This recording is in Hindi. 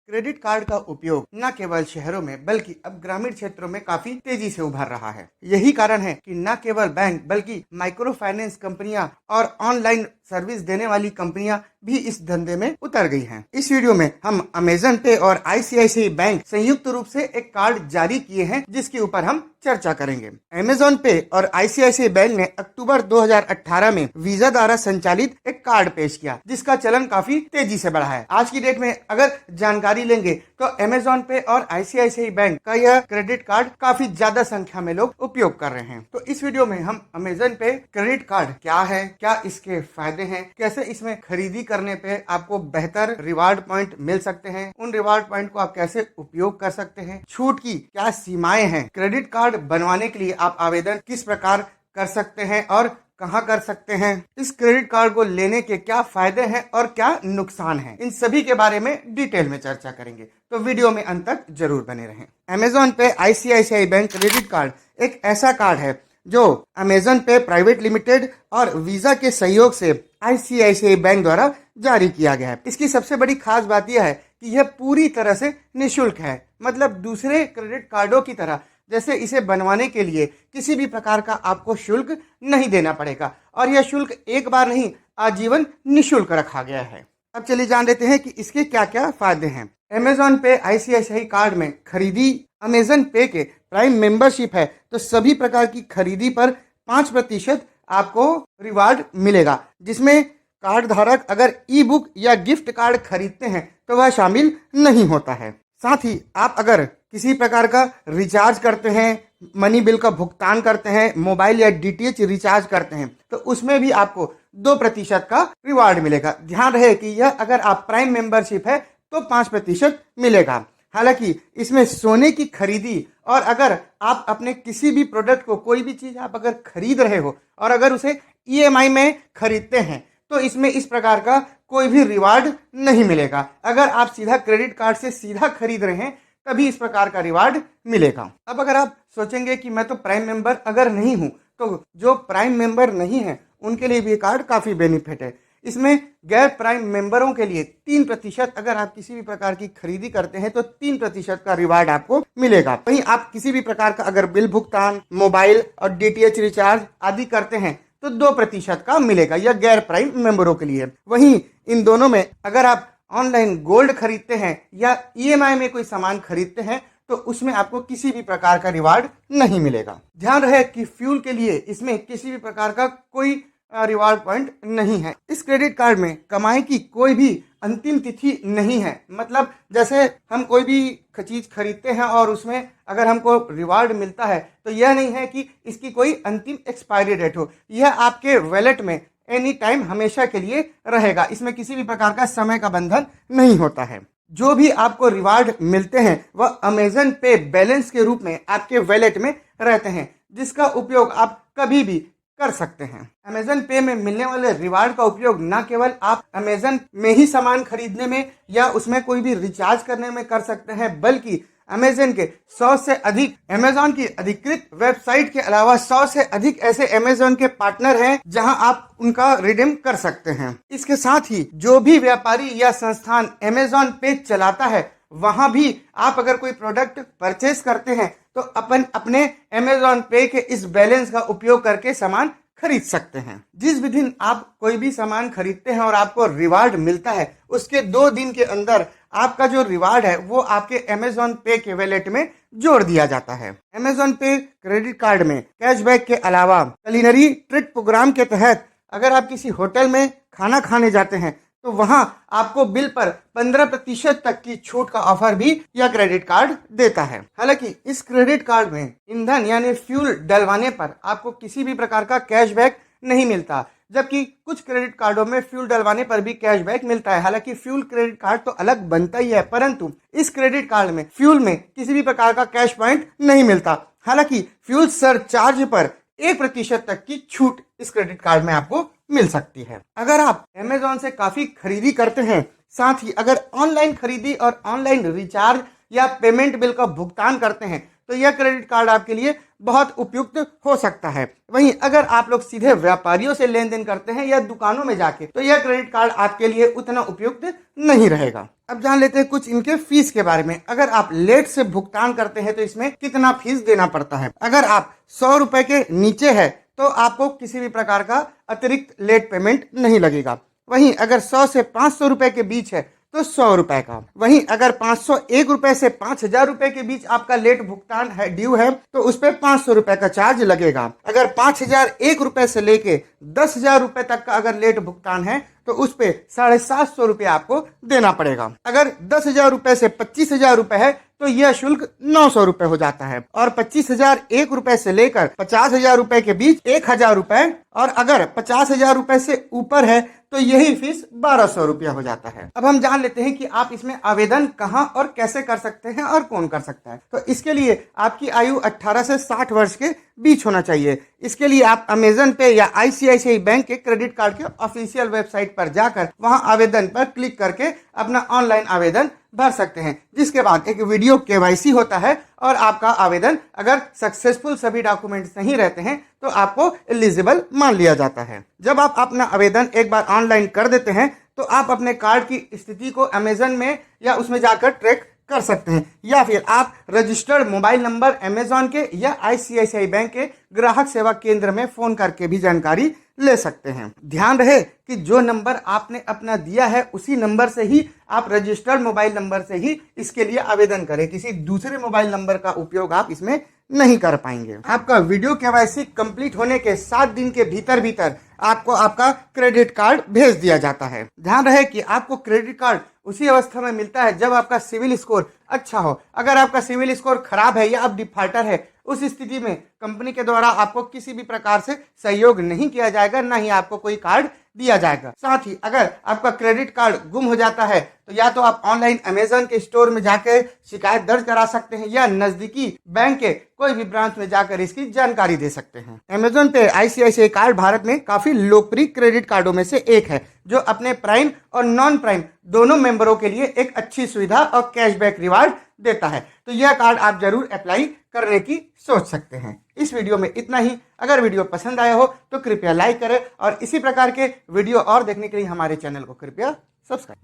क्रेडिट कार्ड का उपयोग न केवल शहरों में बल्कि अब ग्रामीण क्षेत्रों में काफी तेजी से उभर रहा है। यही कारण है कि न केवल बैंक बल्कि माइक्रो फाइनेंस कंपनियां और ऑनलाइन सर्विस देने वाली कंपनियां भी इस धंधे में उतर गई हैं। इस वीडियो में हम अमेजन पे और आईसीआईसीआई बैंक संयुक्त रूप से एक कार्ड जारी किए हैं, जिसके ऊपर हम चर्चा करेंगे। अमेजन पे और आईसीआईसीआई बैंक ने अक्टूबर 2018 में वीजा द्वारा संचालित एक कार्ड पेश किया, जिसका चलन काफी तेजी से बढ़ा है। आज की डेट में अगर जानकारी लेंगे तो अमेजन पे और आईसीआईसीआई बैंक का यह क्रेडिट कार्ड काफी ज्यादा संख्या में लोग उपयोग कर रहे हैं। तो इस वीडियो में हम अमेजन पे क्रेडिट कार्ड क्या है, क्या इसके फायदे हैं, कैसे इसमें खरीदी करने पे आपको बेहतर रिवार्ड पॉइंट मिल सकते हैं, उन रिवार्ड पॉइंट को आप कैसे उपयोग कर सकते हैं, छूट की क्या सीमाएं हैं, क्रेडिट कार्ड बनवाने के लिए आप आवेदन किस प्रकार कर सकते हैं और कहां कर सकते हैं, इस क्रेडिट कार्ड को लेने के क्या फायदे हैं और क्या नुकसान हैं, इन सभी के बारे में डिटेल में चर्चा करेंगे। तो वीडियो में अंत तक जरूर बने रहें। अमेजन पे आईसीआईसीआई बैंक क्रेडिट कार्ड एक ऐसा कार्ड है जो अमेजन पे प्राइवेट लिमिटेड और वीजा के सहयोग से आईसीआईसीआई बैंक द्वारा जारी किया गया है। इसकी सबसे बड़ी खास बात यह है कि यह पूरी तरह से निःशुल्क है। मतलब दूसरे क्रेडिट कार्डों की तरह जैसे इसे बनवाने के लिए किसी भी प्रकार का आपको शुल्क नहीं देना पड़ेगा, और यह शुल्क एक बार नहीं आजीवन निःशुल्क रखा गया है। अब चलिए जान लेते हैं कि इसके क्या क्या फायदे हैं। अमेजन पे आईसीआईसीआई कार्ड में खरीदी अमेजन पे के प्राइम मेंबरशिप है तो सभी प्रकार की खरीदी पर 5% आपको रिवार्ड मिलेगा, जिसमें कार्ड धारक अगर ई बुक या गिफ्ट कार्ड खरीदते हैं तो वह शामिल नहीं होता है। साथ ही आप अगर किसी प्रकार का रिचार्ज करते हैं, मनी बिल का भुगतान करते हैं, मोबाइल या डीटीएच रिचार्ज करते हैं तो उसमें भी आपको 2% का रिवार्ड मिलेगा। ध्यान रहे कि यह अगर आप प्राइम मेंबरशिप है तो 5% मिलेगा। हालांकि इसमें सोने की खरीदी और अगर आप अपने किसी भी प्रोडक्ट को, कोई भी चीज आप अगर खरीद रहे हो और अगर उसे ईएमआई में खरीदते हैं तो इसमें इस प्रकार का कोई भी रिवार्ड नहीं मिलेगा। अगर आप सीधा क्रेडिट कार्ड से सीधा खरीद रहे हैं तभी इस प्रकार का रिवार्ड मिलेगा। अब अगर आप सोचेंगे कि मैं तो प्राइम मेंबर अगर नहीं हूं, तो जो प्राइम मेंबर नहीं है उनके लिए भी कार्ड काफी बेनिफिट है। इसमें गैर प्राइम मेंबरों के लिए 3% अगर आप किसी भी प्रकार की खरीदी करते हैं तो 3% का रिवार्ड आपको मिलेगा। वहीं आप किसी भी प्रकार का अगर बिल भुगतान, मोबाइल और डीटीएच रिचार्ज आदि करते हैं तो 2% का मिलेगा, यह गैर प्राइम मेंबरों के लिए। वहीं इन दोनों में अगर आप ऑनलाइन गोल्ड खरीदते हैं या ईएमआई में कोई सामान खरीदते हैं तो उसमें आपको किसी भी प्रकार का रिवार्ड नहीं मिलेगा। ध्यान रहे कि फ्यूल के लिए इसमें किसी भी प्रकार का कोई रिवार्ड पॉइंट नहीं है। इस क्रेडिट कार्ड में कमाई की कोई भी अंतिम तिथि नहीं है। मतलब जैसे हम कोई भी चीज खरीदते हैं और उसमें अगर हमको रिवार्ड मिलता है तो यह नहीं है कि इसकी कोई अंतिम एक्सपायरी डेट हो। यह आपके वॉलेट में एनी टाइम हमेशा के लिए रहेगा। इसमें किसी भी प्रकार का समय का बंधन नहीं होता है। जो भी आपको रिवार्ड मिलते हैं वह अमेजन पे बैलेंस के रूप में आपके वॉलेट में रहते हैं, जिसका उपयोग आप कभी भी कर सकते हैं। अमेजन पे में मिलने वाले रिवार्ड का उपयोग न केवल आप अमेजन में ही सामान खरीदने में या उसमें कोई भी रिचार्ज करने में कर सकते हैं, बल्कि अमेजन के 100 से अधिक अमेजन की अधिकृत वेबसाइट के अलावा 100 से अधिक ऐसे अमेजन के पार्टनर हैं जहां आप उनका रिडीम कर सकते हैं। इसके साथ ही जो भी व्यापारी या संस्थान अमेजन पे चलाता है वहां भी आप अगर कोई प्रोडक्ट परचेज करते हैं तो अपने अमेजन पे के इस बैलेंस का उपयोग करके सामान खरीद सकते हैं। जिस भी दिन आप कोई भी सामान खरीदते हैं और आपको रिवार्ड मिलता है उसके 2 दिन के अंदर आपका जो रिवार्ड है वो आपके अमेजन पे के वॉलेट में जोड़ दिया जाता है। अमेजन पे क्रेडिट कार्ड में कैशबैक के अलावा कुलिनरी ट्रीट प्रोग्राम के तहत अगर आप किसी होटल में खाना खाने जाते हैं तो वहां आपको बिल पर 15% तक की छूट का ऑफर भी यह क्रेडिट कार्ड देता है। हालांकि इस क्रेडिट कार्ड में ईंधन यानी फ्यूल डलवाने पर आपको किसी भी प्रकार का कैशबैक नहीं मिलता, जबकि कुछ क्रेडिट कार्डों में फ्यूल डलवाने पर भी कैशबैक मिलता है। हालांकि फ्यूल क्रेडिट कार्ड तो अलग बनता ही है, परंतु इस क्रेडिट कार्ड में फ्यूल में किसी भी प्रकार का कैश पॉइंट नहीं मिलता। हालांकि फ्यूल सरचार्ज पर 1% तक की छूट इस क्रेडिट कार्ड में आपको मिल सकती है। अगर आप अमेजन से काफी खरीदी करते हैं, साथ ही अगर ऑनलाइन खरीदी और ऑनलाइन रिचार्ज या पेमेंट बिल का भुगतान करते हैं तो यह क्रेडिट कार्ड आपके लिए बहुत उपयुक्त हो सकता है। वहीं अगर आप लोग सीधे व्यापारियों से लेन देन करते हैं या दुकानों में जाके, तो यह क्रेडिट कार्ड आपके लिए उतना उपयुक्त नहीं रहेगा। अब जान लेते हैं कुछ इनके फीस के बारे में। अगर आप लेट से भुगतान करते हैं तो इसमें कितना फीस देना पड़ता है। अगर आप 100 रुपए के नीचे है तो आपको किसी भी प्रकार का अतिरिक्त लेट पेमेंट नहीं लगेगा। वहीं अगर 100 से 500 रुपए के बीच है तो 100 रुपए का। वहीं अगर 501 रुपए से 5000 रुपए के बीच आपका लेट भुगतान है, ड्यू है, तो उस पर 500 रुपए का चार्ज लगेगा। अगर 5001 रुपए से लेके 10,000 रुपए तक का अगर लेट भुगतान है तो उस पे 750 रुपए आपको देना पड़ेगा। अगर 10,000 रुपए से 25,000 रुपए है तो यह शुल्क 900 रुपए हो जाता है। और 25,001 रुपए से लेकर 50,000 रुपए के बीच 1,000 रुपए, और अगर 50,000 रुपए से ऊपर है तो यही फीस 1,200 रुपया हो जाता है। अब हम जान लेते हैं कि आप इसमें आवेदन कहां और कैसे कर सकते हैं और कौन कर सकता है। तो इसके लिए आपकी आयु 18 से 60 वर्ष के बीच होना चाहिए। इसके लिए आप अमेजन पे या ICICI बैंक के क्रेडिट कार्ड के ऑफिशियल वेबसाइट पर जाकर वहां आवेदन पर क्लिक करके अपना ऑनलाइन आवेदन भर सकते हैं, जिसके बाद एक वीडियो KYC होता है और आपका आवेदन अगर सक्सेसफुल सभी डॉक्यूमेंट्स नहीं रहते हैं तो आपको एलिजिबल मान लिया जाता है। जब आप अपना आवेदन एक बार ऑनलाइन कर देते हैं तो आप अपने कार्ड की स्थिति को अमेजन में या उसमें जाकर ट्रैक कर सकते हैं, या फिर आप रजिस्टर्ड मोबाइल नंबर अमेजॉन के या ICICI बैंक के ग्राहक सेवा केंद्र में फोन करके भी जानकारी ले सकते हैं। ध्यान रहे कि जो नंबर आपने अपना दिया है उसी नंबर से ही आप रजिस्टर्ड मोबाइल नंबर से ही इसके लिए आवेदन करें। किसी दूसरे मोबाइल नंबर का उपयोग आप इसमें नहीं कर पाएंगे। आपका वीडियो KYC कंप्लीट होने के 7 दिन के भीतर भीतर आपको आपका क्रेडिट कार्ड भेज दिया जाता है। ध्यान रहे कि आपको क्रेडिट कार्ड उसी अवस्था में मिलता है जब आपका सिविल स्कोर अच्छा हो। अगर आपका सिविल स्कोर खराब है या आप डिफॉल्टर है, उस स्थिति में कंपनी के द्वारा आपको किसी भी प्रकार से सहयोग नहीं किया जाएगा, ना ही आपको कोई कार्ड दिया जाएगा। साथ ही अगर आपका क्रेडिट कार्ड गुम हो जाता है तो या तो आप ऑनलाइन अमेजन के स्टोर में जाकर शिकायत दर्ज करा सकते हैं या नजदीकी बैंक के कोई भी ब्रांच में जाकर इसकी जानकारी दे सकते हैं। अमेजन पे ICICI कार्ड भारत में काफी लोकप्रिय क्रेडिट कार्डों में से एक है, जो अपने प्राइम और नॉन प्राइम दोनों मेंबरों के लिए एक अच्छी सुविधा और कैशबैक रिवार्ड देता है। तो यह कार्ड आप जरूर अप्लाई करने की सोच सकते हैं। इस वीडियो में इतना ही। अगर वीडियो पसंद आया हो तो कृपया लाइक करें और इसी प्रकार के वीडियो और देखने के लिए हमारे चैनल को कृपया सब्सक्राइब